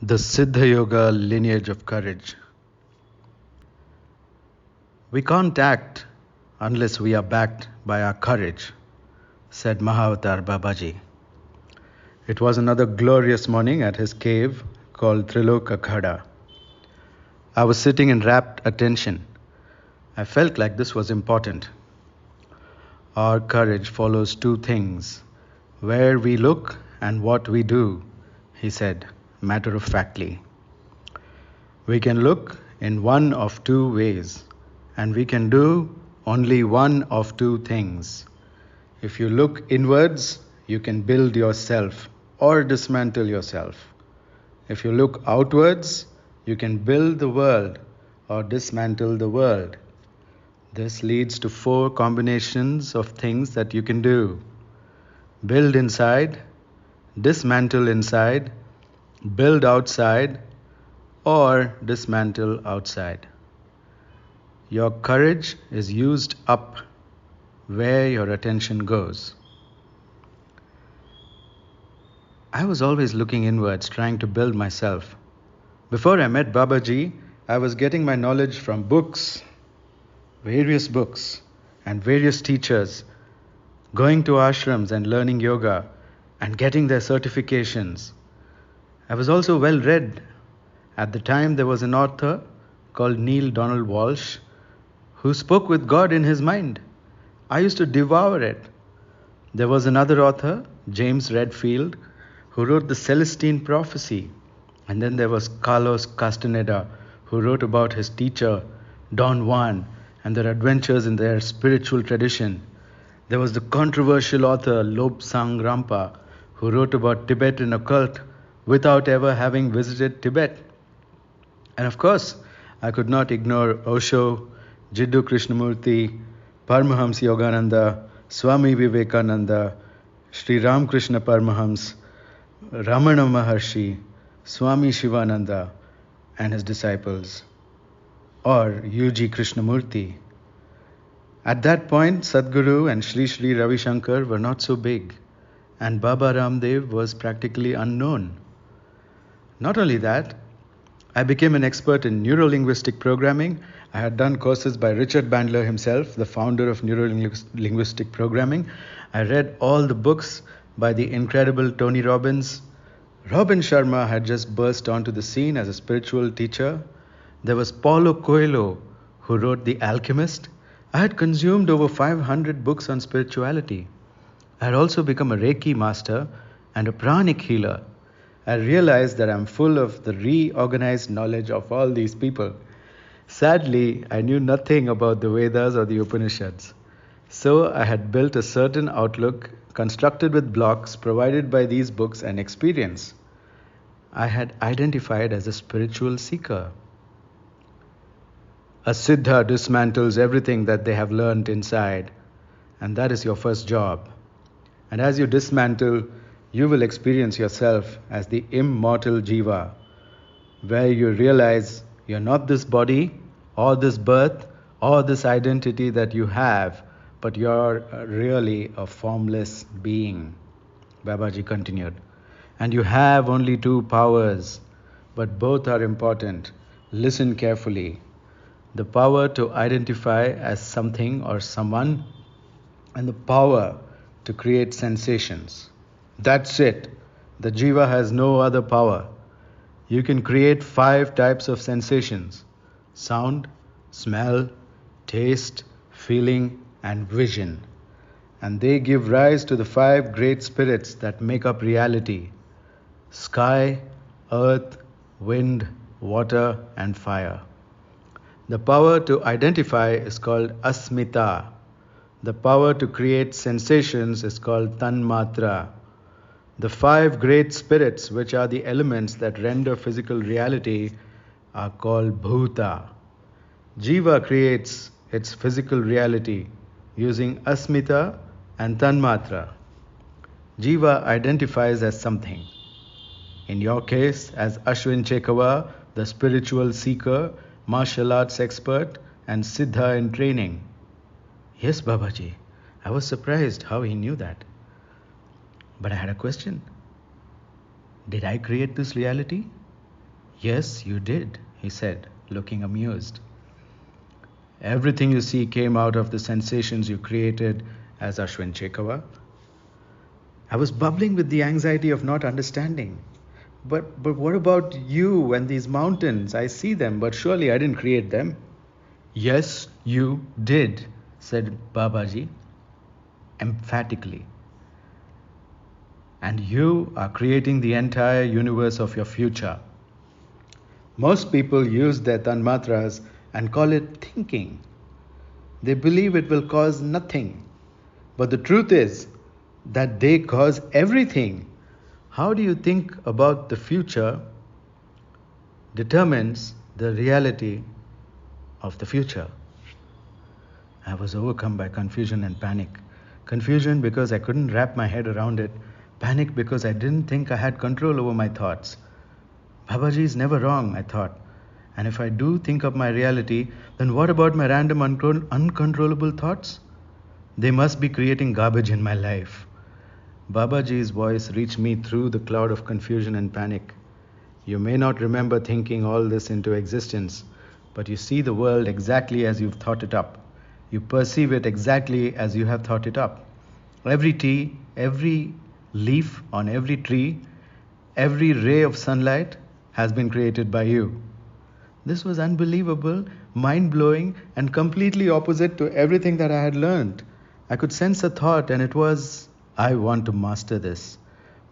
The Siddha Yoga lineage of courage. We can't act unless we are backed by our courage, said Mahavatar Babaji. It was another glorious morning at his cave called Triloka Khada. I was sitting in rapt attention. I felt like this was important. Our courage follows two things: where we look and what we do, he said, matter of factly. We can look in one of two ways, and we can do only one of two things. If you look inwards, you can build yourself or dismantle yourself. If you look outwards, you can build the world or dismantle the world. This leads to four combinations of things that you can do: build inside, dismantle inside, build outside, or dismantle outside. Your courage is used up where your attention goes. I was always looking inwards, trying to build myself. Before I met Babaji, I was getting my knowledge from books, various books, and various teachers, going to ashrams and learning yoga and getting their certifications. I was also well read. At the time, there was an author called Neil Donald Walsh who spoke with God in his mind. I used to devour it. There was another author, James Redfield, who wrote the Celestine Prophecy. And then there was Carlos Castaneda, who wrote about his teacher, Don Juan, and their adventures in their spiritual tradition. There was the controversial author, Lobsang Rampa, who wrote about Tibetan occult without ever having visited Tibet. And of course, I could not ignore Osho, Jiddu Krishnamurti, Paramahamsa Yogananda, Swami Vivekananda, Sri Ramakrishna Paramahams, Ramana Maharshi, Swami Shivananda, and his disciples, or U.G. Krishnamurti. At that point, Sadhguru and Sri Sri Ravi Shankar were not so big, and Baba Ramdev was practically unknown. Not only that, I became an expert in neuro-linguistic programming. I had done courses by Richard Bandler himself, the founder of neuro-linguistic programming. I read all the books by the incredible Tony Robbins. Robin Sharma had just burst onto the scene as a spiritual teacher. There was Paulo Coelho, who wrote The Alchemist. I had consumed over 500 books on spirituality. I had also become a Reiki master and a pranic healer. I realized that I'm full of the reorganized knowledge of all these people. Sadly, I knew nothing about the Vedas or the Upanishads. So I had built a certain outlook constructed with blocks provided by these books and experience. I had identified as a spiritual seeker. A Siddha dismantles everything that they have learned inside, and that is your first job. And as you dismantle, you will experience yourself as the immortal Jiva, where you realize you're not this body, or this birth, or this identity that you have, but you're really a formless being. Babaji continued. And you have only two powers, but both are important. Listen carefully. The power to identify as something or someone, and the power to create sensations. That's it. The Jiva has no other power. You can create 5 types of sensations: sound, smell, taste, feeling, and vision. And they give rise to the 5 great spirits that make up reality: sky, earth, wind, water, and fire. The power to identify is called asmita. The power to create sensations is called tanmatra. The 5 great spirits, which are the elements that render physical reality, are called bhuta. Jiva creates its physical reality using asmita and tanmatra. Jiva identifies as something. In your case, as Ashwin Chekawa, the spiritual seeker, martial arts expert, and Siddha in training. Yes, Babaji. I was surprised how he knew that. But I had a question. Did I create this reality? Yes, you did, he said, looking amused. Everything you see came out of the sensations you created as Ashwin Chekava. I was bubbling with the anxiety of not understanding. But what about you and these mountains? I see them, but surely I didn't create them. Yes, you did, said Babaji emphatically. And you are creating the entire universe of your future. Most people use their tanmatras and call it thinking. They believe it will cause nothing. But the truth is that they cause everything. How do you think about the future determines the reality of the future. I was overcome by confusion and panic. Confusion because I couldn't wrap my head around it. Panic because I didn't think I had control over my thoughts. Babaji is never wrong, I thought. And if I do think of my reality, then what about my random uncontrollable thoughts? They must be creating garbage in my life. Babaji's voice reached me through the cloud of confusion and panic. You may not remember thinking all this into existence, but you see the world exactly as you've thought it up. You perceive it exactly as you have thought it up. Every tea, every leaf on every tree, every ray of sunlight has been created by you. This was unbelievable, mind-blowing, and completely opposite to everything that I had learned. I could sense a thought, and it was, I want to master this.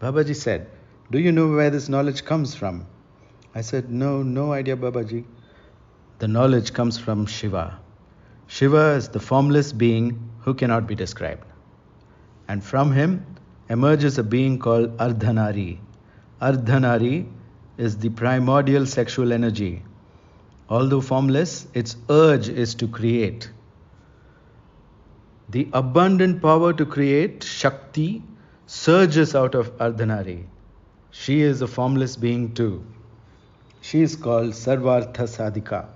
Babaji said, do you know where this knowledge comes from? I said, no idea, Babaji. The knowledge comes from Shiva. Shiva is the formless being who cannot be described. And from him emerges a being called Ardhanari. Ardhanari is the primordial sexual energy. Although formless, its urge is to create. The abundant power to create, Shakti, surges out of Ardhanari. She is a formless being too. She is called Sarvartha Sadhika,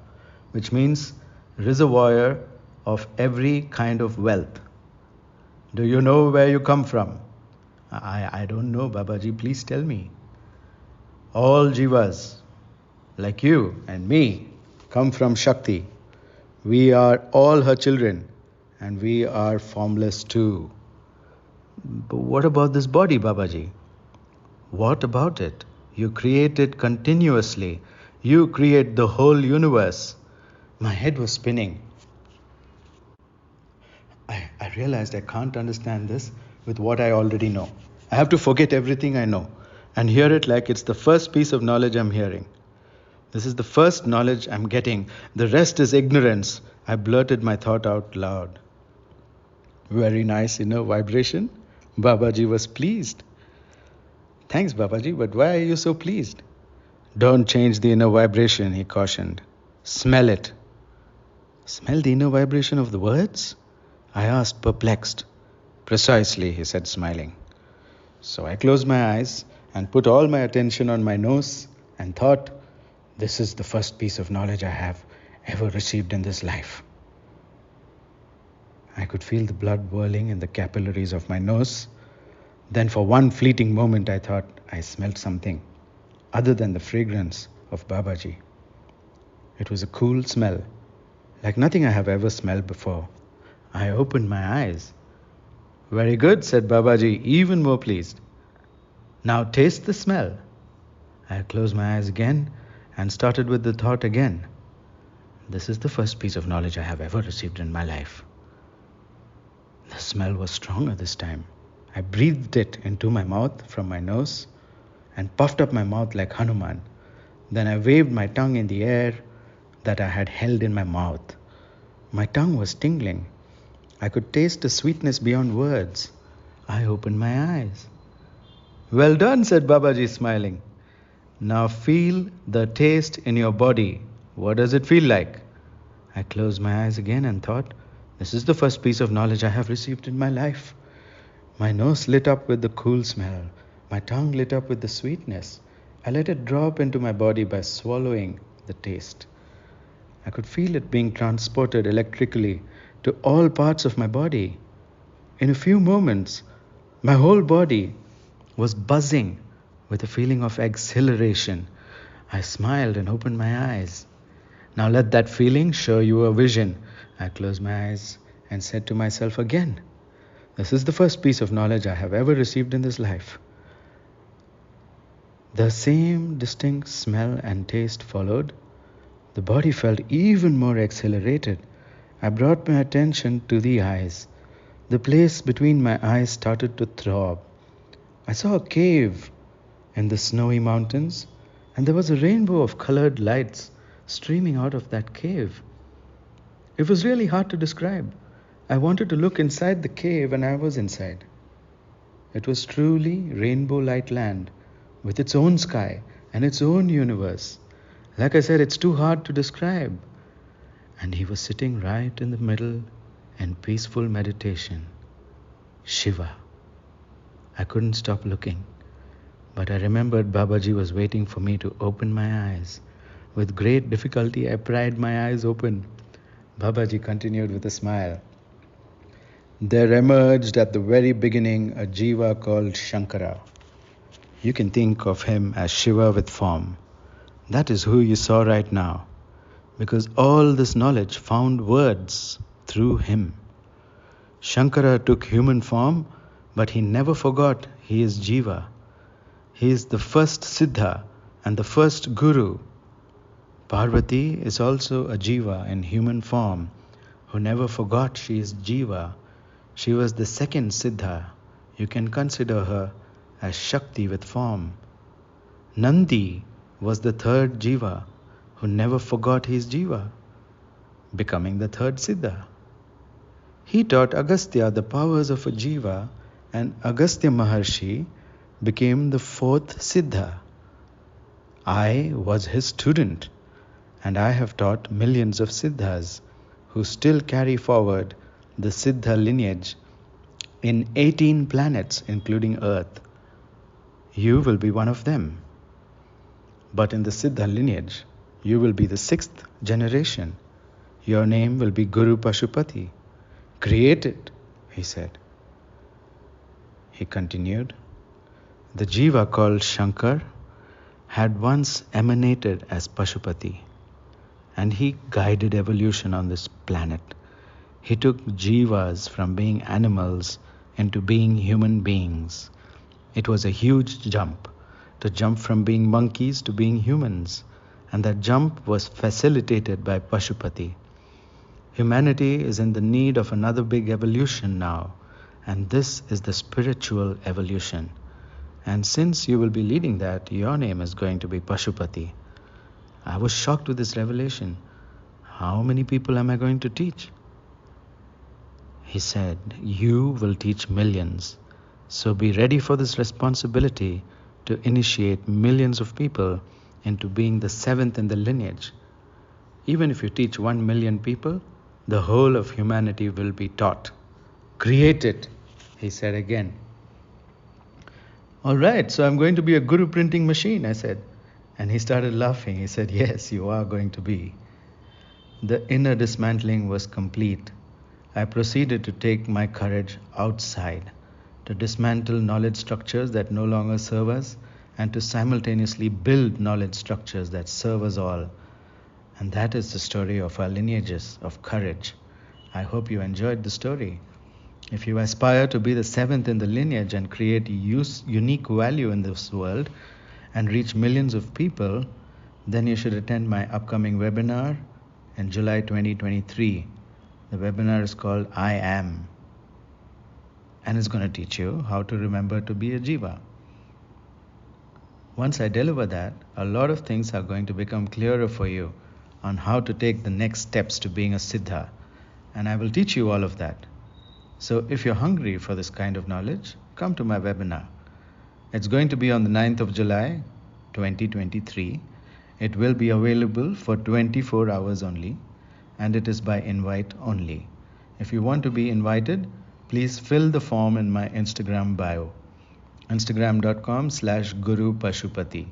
which means reservoir of every kind of wealth. Do you know where you come from? I don't know, Babaji, please tell me. All jivas, like you and me, come from Shakti. We are all her children, and we are formless too. But what about this body, Babaji? What about it? You create it continuously. You create the whole universe. My head was spinning. I realized I can't understand this with what I already know. I have to forget everything I know and hear it like it's the first piece of knowledge I'm hearing. This is the first knowledge I'm getting. The rest is ignorance. I blurted my thought out loud. Very nice inner vibration. Babaji was pleased. Thanks, Babaji, but why are you so pleased? Don't change the inner vibration, he cautioned. Smell it. Smell the inner vibration of the words? I asked, perplexed. Precisely, he said, smiling. So I closed my eyes and put all my attention on my nose and thought, this is the first piece of knowledge I have ever received in this life. I could feel the blood whirling in the capillaries of my nose. Then for one fleeting moment I thought I smelled something other than the fragrance of Babaji. It was a cool smell, like nothing I have ever smelled before. I opened my eyes. Very good, said Babaji, even more pleased. Now taste the smell. I closed my eyes again and started with the thought again. This is the first piece of knowledge I have ever received in my life. The smell was stronger this time. I breathed it into my mouth from my nose and puffed up my mouth like Hanuman. Then I waved my tongue in the air that I had held in my mouth. My tongue was tingling. I could taste the sweetness beyond words. I opened my eyes. Well done, said Babaji, smiling. Now feel the taste in your body. What does it feel like? I closed my eyes again and thought, this is the first piece of knowledge I have received in my life. My nose lit up with the cool smell. My tongue lit up with the sweetness. I let it drop into my body by swallowing the taste. I could feel it being transported electrically to all parts of my body. In a few moments, my whole body was buzzing with a feeling of exhilaration. I smiled and opened my eyes. Now let that feeling show you a vision. I closed my eyes and said to myself again, this is the first piece of knowledge I have ever received in this life. The same distinct smell and taste followed. The body felt even more accelerated. I brought my attention to the eyes. The place between my eyes started to throb. I saw a cave in the snowy mountains, and there was a rainbow of colored lights streaming out of that cave. It was really hard to describe. I wanted to look inside the cave, and I was inside. It was truly rainbow light land with its own sky and its own universe. Like I said, it's too hard to describe. And he was sitting right in the middle in peaceful meditation. Shiva. I couldn't stop looking, but I remembered Babaji was waiting for me to open my eyes. With great difficulty, I pried my eyes open. Babaji continued with a smile. There emerged at the very beginning a Jiva called Shankara. You can think of him as Shiva with form. That is who you saw right now, because all this knowledge found words through him. Shankara took human form, but he never forgot he is Jiva. He is the first Siddha and the first Guru. Parvati is also a Jiva in human form, who never forgot she is Jiva. She was the second Siddha. You can consider her as Shakti with form. Nandi was the third Jiva, who never forgot he is Jiva, becoming the third Siddha. He taught Agastya the powers of a Jiva, and Agastya Maharshi became the fourth Siddha. I was his student, and I have taught millions of Siddhas who still carry forward the Siddha lineage in 18 planets, including Earth. You will be one of them. But in the Siddha lineage, you will be the 6th generation. Your name will be Guru Pashupati. Create it, he said. He continued. The Jiva called Shankar had once emanated as Pashupati, and he guided evolution on this planet. He took Jivas from being animals into being human beings. It was a huge jump, to jump from being monkeys to being humans, and that jump was facilitated by Pashupati. Humanity is in the need of another big evolution now, and this is the spiritual evolution. And since you will be leading that, your name is going to be Pashupati. I was shocked with this revelation. How many people am I going to teach? He said, you will teach millions. So be ready for this responsibility to initiate millions of people into being the 7th in the lineage. Even if you teach 1 million people, the whole of humanity will be taught. Create it, he said again. All right, so I'm going to be a guru printing machine, I said. And he started laughing. He said, yes, you are going to be. The inner dismantling was complete. I proceeded to take my courage outside, to dismantle knowledge structures that no longer serve us, and to simultaneously build knowledge structures that serve us all. And that is the story of our lineages of courage. I hope you enjoyed the story. If you aspire to be the 7th in the lineage and create unique value in this world and reach millions of people, then you should attend my upcoming webinar in July 2023. The webinar is called I Am, and it's going to teach you how to remember to be a Jiva. Once I deliver that, a lot of things are going to become clearer for you on how to take the next steps to being a Siddha, and I will teach you all of that. So if you're hungry for this kind of knowledge, come to my webinar. It's going to be on the 9th of July, 2023. It will be available for 24 hours only, and it is by invite only. If you want to be invited, please fill the form in my Instagram bio, instagram.com/Guru Pashupati.